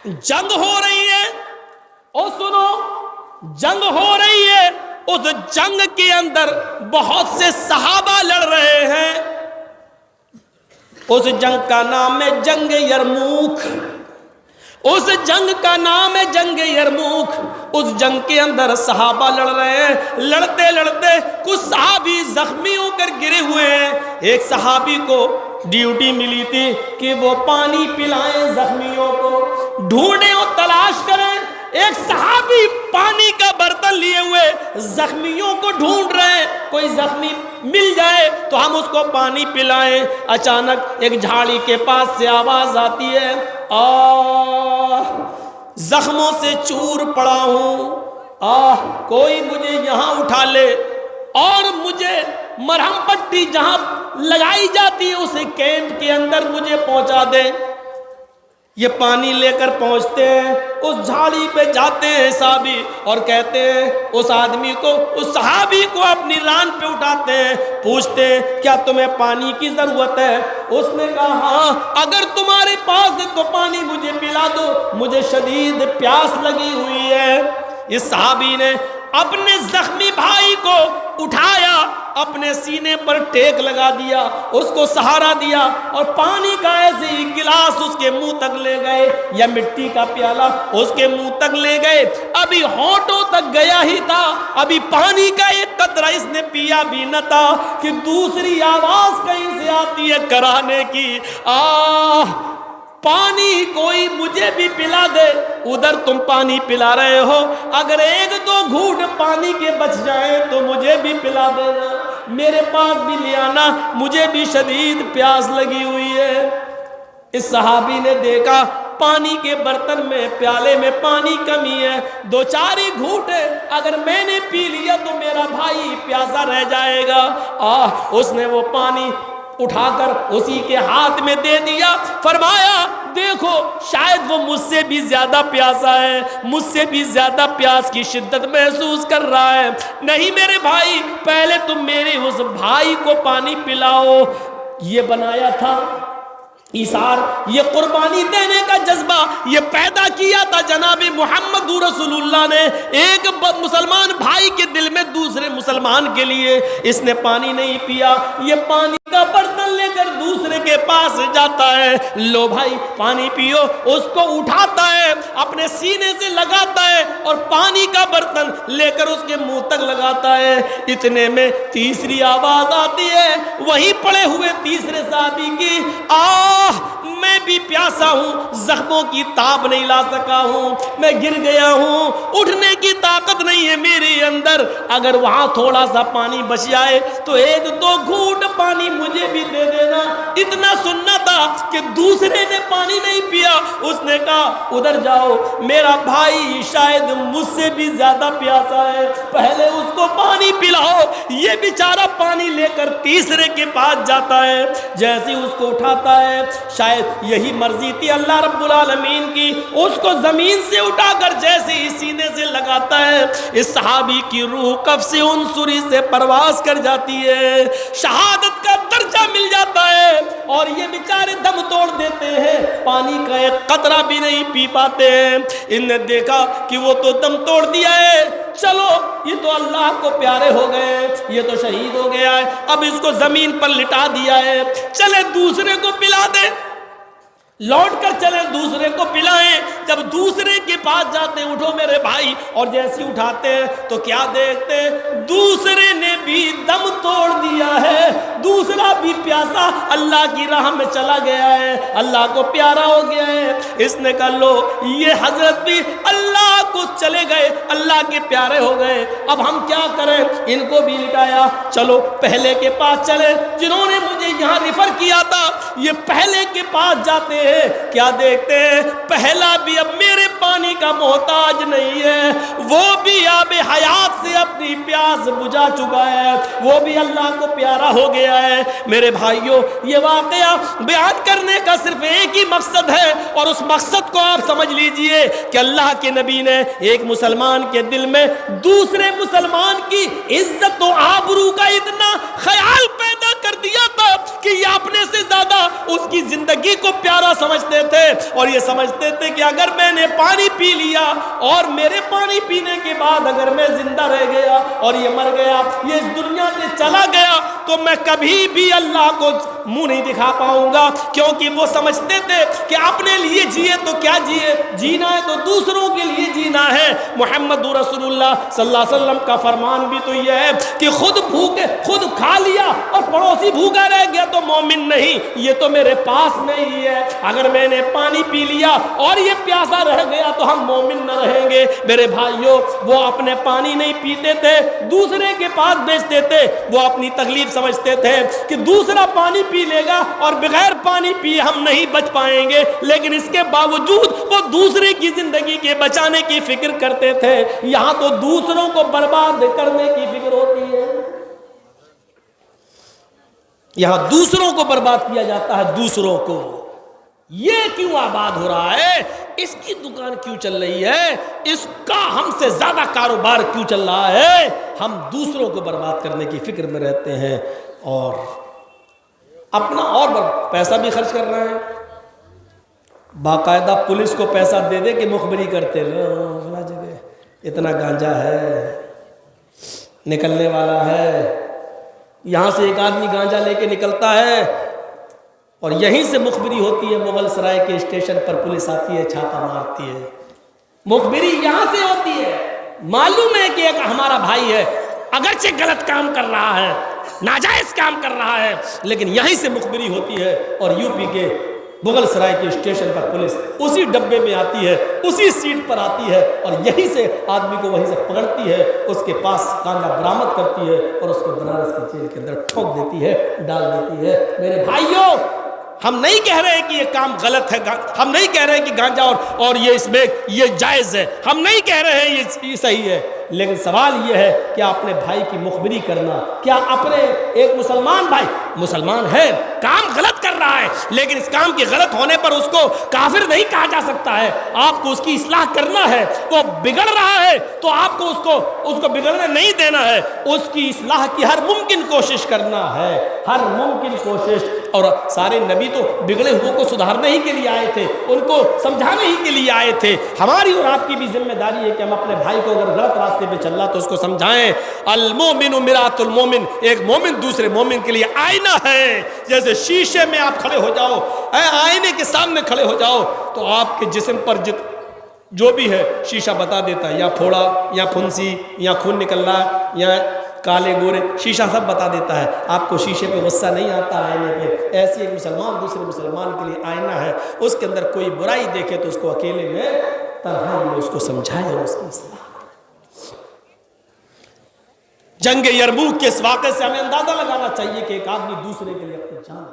جنگ ہو رہی ہے، اور سنو جنگ ہو رہی ہے، اس جنگ کے اندر بہت سے صحابہ لڑ رہے ہیں۔ اس جنگ کا نام ہے جنگ یرموک، اس جنگ کا نام ہے جنگ یرموک۔ اس جنگ کے اندر صحابہ لڑ رہے ہیں، لڑتے لڑتے کچھ صحابی زخمی ہو کر گرے ہوئے ہیں۔ ایک صحابی کو ڈیوٹی ملی تھی کہ وہ پانی پلائیں زخمیوں کو، ڈھونڈیں اور تلاش کریں۔ ایک صحابی پانی کا برتن لیے ہوئے زخمیوں کو ڈھونڈ رہے ہیں، کوئی زخمی مل جائے تو ہم اس کو پانی پلائیں۔ اچانک ایک جھاڑی کے پاس سے آواز آتی ہے، زخموں سے چور پڑا ہوں، کوئی مجھے یہاں اٹھا لے اور مجھے مرہم پٹی جہاں لگائی جاتی ہے اسے کیمپ کے اندر مجھے پہنچا دے۔ یہ پانی لے کر پہنچتے ہیں، اس جھاڑی پہ جاتے ہیں صحابی اور کہتے ہیں اس آدمی کو، اس صحابی کو اپنی ران پہ اٹھاتے ہیں، پوچھتے ہیں کیا تمہیں پانی کی ضرورت ہے؟ اس نے کہا ہاں، اگر تمہارے پاس ہے تو پانی مجھے پلا دو، مجھے شدید پیاس لگی ہوئی ہے۔ اس صحابی نے اپنے زخمی بھائی کو اٹھایا، اپنے سینے پر ٹیک لگا دیا، اس کو سہارا دیا اور پانی کا ایسے ہی گلاس اس کے منہ تک لے گئے، یا مٹی کا پیالہ اس کے منہ تک لے گئے۔ ابھی ہونٹوں تک گیا ہی تھا، ابھی پانی کا ایک قطرہ اس نے پیا بھی نہ تھا کہ دوسری آواز کہیں سے آتی ہے کرانے کی، پانی کوئی مجھے بھی پلا دے۔ ادھر تم پانی پلا رہے ہو، اگر ایک دو گھونٹ پانی کے بچ جائیں تو مجھے بھی پلا دینا، میرے پاس بھی لے آنا، مجھے بھی شدید پیاس لگی ہوئی ہے۔ اس صحابی نے دیکھا پانی کے برتن میں، پیالے میں پانی کمی ہے، دو چار ہی گھونٹ ہے، اگر میں نے پی لیا تو میرا بھائی پیاسا رہ جائے گا۔ اس نے وہ پانی اٹھا کر اسی کے ہاتھ میں دے دیا، فرمایا دیکھو شاید وہ مجھ سے بھی زیادہ پیاسا ہے، مجھ سے بھی زیادہ پیاس کی شدت محسوس کر رہا ہے، نہیں میرے بھائی پہلے تم میرے اس بھائی کو پانی پلاؤ۔ یہ بنایا تھا ایثار، یہ قربانی دینے کا جذبہ یہ پیدا کیا تھا جناب محمد رسول اللہ نے ایک مسلمان بھائی کے دل میں دوسرے مسلمان کے لیے۔ اس نے پانی نہیں پیا، یہ پانی کا برتن لے کر دوسرے کے پاس جاتا ہے، لو بھائی پانی پیو، اس کو اٹھاتا ہے، اپنے سینے سے لگاتا ہے اور پانی کا برتن لے کر اس کے منہ تک لگاتا ہے۔ اتنے میں تیسری آواز آتی ہے وہیں پڑے ہوئے تیسرے صحابی کی، میں بھی پیاسا ہوں، زخموں کی تاب نہیں لا سکا ہوں، میں گر گیا ہوں، اٹھنے کی طاقت نہیں ہے میرے اندر، اگر وہاں تھوڑا سا پانی بچ جائے تو ایک دو گھونٹ پانی مجھے بھی دے دینا۔ اتنا سننا تھا کہ دوسرے نے پانی نہیں پیا، اس نے کہا ادھر جاؤ، میرا بھائی شاید مجھ سے بھی زیادہ پیاسا ہے، پہلے اس کو پانی پلاؤ۔ یہ بیچارہ پانی لے کر تیسرے کے پاس جاتا ہے، جیسے اس کو اٹھاتا ہے، شاید یہی مرضی تھی اللہ رب العالمین کی، اس کو زمین سے اٹھا کر جیسے ہی سینے سے لگاتا ہے، اس صحابی کی روح قفص عنصری سے پرواز کر جاتی ہے، شہادت کا درجہ مل جاتا ہے، اور یہ بیچارے دم توڑ دیتے ہیں، پانی کا ایک قطرہ بھی نہیں پی پاتے ہیں۔ ان نے دیکھا کہ وہ تو دم توڑ دیا ہے، چلو یہ تو اللہ کو پیارے ہو گئے، یہ تو شہید ہو گیا ہے، اب اس کو زمین پر لٹا دیا ہے، چلے دوسرے کو پلا دے، لوٹ کر چلے دوسرے کو پلائیں۔ جب دوسرے کے پاس جاتے ہیں اٹھو میرے بھائی، اور جیسے اٹھاتے ہیں تو کیا دیکھتے ہیں دوسرے نے بھی دم توڑ دیا ہے، دوسرا بھی پیاسا اللہ کی راہ میں چلا گیا ہے، اللہ کو پیارا ہو گیا ہے۔ اس نے کہا لو یہ حضرت بھی اللہ کو چلے گئے، اللہ کے پیارے ہو گئے، اب ہم کیا کریں؟ ان کو بھی لٹایا، چلو پہلے کے پاس چلے جنہوں نے مجھے یہاں ریفر کیا تھا، یہ پہلے کے پاس جاتے ہیں، کیا دیکھتے ہیں پہلا بھی اب میرے پانی کا محتاج نہیں ہے، وہ بھی آب حیات سے اپنی پیاس بجھا چکا ہے، وہ بھی اللہ کو پیارا ہو گیا ہے۔ میرے بھائیوں یہ واقعہ بیان کرنے کا صرف ایک ہی مقصد ہے، اور اس مقصد کو آپ سمجھ لیجئے کہ اللہ کے نبی نے ایک مسلمان کے دل میں دوسرے مسلمان کی عزت و آبرو کا اتنا خیال پیدا کر دیا تھا کہ کہ یہ اپنے سے زیادہ اس کی زندگی کو پیارا سمجھتے تھے اور یہ سمجھتے تھے کہ اگر میں نے پانی پی لیا اور میرے پانی پینے کے بعد اگر میں زندہ رہ گیا اور یہ مر گیا, یہ اس دنیا سے چلا گیا, تو میں کبھی بھی اللہ کو منہ نہیں دکھا پاؤں گا. کیونکہ وہ سمجھتے تھے کہ اپنے لیے جیے تو کیا جیے, جینا ہے تو دوسروں کے لیے جینا ہے. محمد رسول اللہ صلی اللہ علیہ وسلم کا فرمان بھی تو یہ ہے کہ خود بھوکے خود کھا لیا اور پڑوسی بھوکا رہ گیا تو مومن نہیں. یہ تو میرے پاس نہیں ہے. اگر میں نے پانی پی لیا اور یہ پیاسا رہ گیا تو ہم مومن نہ رہیں گے. میرے بھائیوں, وہ اپنے پانی نہیں پیتے تھے, دوسرے کے پاس بیچتے تھے. وہ اپنی تکلیف سمجھتے تھے کہ دوسرا پانی پی لے گا اور بغیر پانی پیے ہم نہیں بچ پائیں گے, لیکن اس کے باوجود وہ دوسرے کی زندگی کے بچانے کی فکر کرتے تھے. یہاں تو دوسروں کو برباد کرنے کی فکر ہوتی ہے, یہاں دوسروں کو برباد کیا جاتا ہے. دوسروں کو یہ کیوں آباد ہو رہا ہے, اس کی دکان کیوں چل رہی ہے, اس کا ہم سے زیادہ کاروبار کیوں چل رہا ہے. ہم دوسروں کو برباد کرنے کی فکر میں رہتے ہیں اور اپنا اور پیسہ بھی خرچ کر رہے ہیں. باقاعدہ پولیس کو پیسہ دے دے کہ مخبری کرتے فلاں جگہ اتنا گانجا ہے, نکلنے والا ہے. یہاں سے ایک آدمی گانجا لے کے نکلتا ہے اور یہیں سے مخبری ہوتی ہے. مغل سرائے کے اسٹیشن پر پولیس آتی ہے, چھاپا مارتی ہے. مخبری یہاں سے ہوتی ہے. معلوم ہے کہ ایک ہمارا بھائی ہے, اگرچہ غلط کام کر رہا ہے, ناجائز کام کر رہا ہے, لیکن یہیں سے مخبری ہوتی ہے. اور یو پی کے مغل سرائے کے اسٹیشن پر پولیس اسی ڈبے میں آتی ہے, اسی سیٹ پر آتی ہے اور یہیں سے آدمی کو وہیں سے پکڑتی ہے, اس کے پاس گانجا برآمد کرتی ہے اور اس کو بنارس کی جیل کے اندر ٹھوک دیتی ہے, ڈال دیتی ہے. میرے بھائیوں, ہم نہیں کہہ رہے کہ یہ کام غلط ہے, ہم نہیں کہہ رہے کہ گانجا اور یہ اس میں یہ جائز ہے, ہم نہیں کہہ رہے ہیں یہ صحیح ہے, لیکن سوال یہ ہے کہ اپنے بھائی کی مخبری کرنا, کیا اپنے ایک مسلمان بھائی مسلمان ہے, کام غلط کر رہا ہے, لیکن اس کام کے غلط ہونے پر اس کو کافر نہیں کہا جا سکتا ہے. آپ کو اس کی اصلاح کرنا ہے. وہ بگڑ رہا ہے تو آپ کو اس کو بگڑنے نہیں دینا ہے, اس کی اصلاح کی ہر ممکن کوشش کرنا ہے, ہر ممکن کوشش. اور سارے نبی تو بگڑے ہوئے کو سدھارنے ہی کے لیے آئے تھے, ان کو سمجھانے ہی کے لیے آئے تھے. ہماری اور آپ کی بھی ذمہ داری ہے کہ ہم اپنے بھائی کو اگر غلط راستے پہ چل رہا تو اس کو سمجھائیں. المومن مرآۃ المومن, ایک مومن دوسرے مومن کے لیے آئینہ ہے. جیسے شیشے میں آپ کھڑے ہو جاؤ, آئینے کے سامنے کھڑے ہو جاؤ تو آپ کے جسم پر جو بھی ہے شیشہ بتا دیتا ہے, یا پھوڑا یا پھنسی یا خون نکل رہا یا کالے گورے, شیشہ سب بتا دیتا ہے. آپ کو شیشے پہ غصہ نہیں آتا آئینے پہ. ایسے ایک مسلمان دوسرے مسلمان کے لیے آئینہ ہے, اس کے اندر کوئی برائی دیکھے تو اس کو اکیلے میں تنہائی میں اس کو سمجھائے اور اس کی اصلاح. جنگ یرموک کے اس واقعے سے ہمیں اندازہ لگانا چاہیے کہ ایک آدمی دوسرے کے لیے اپنی جان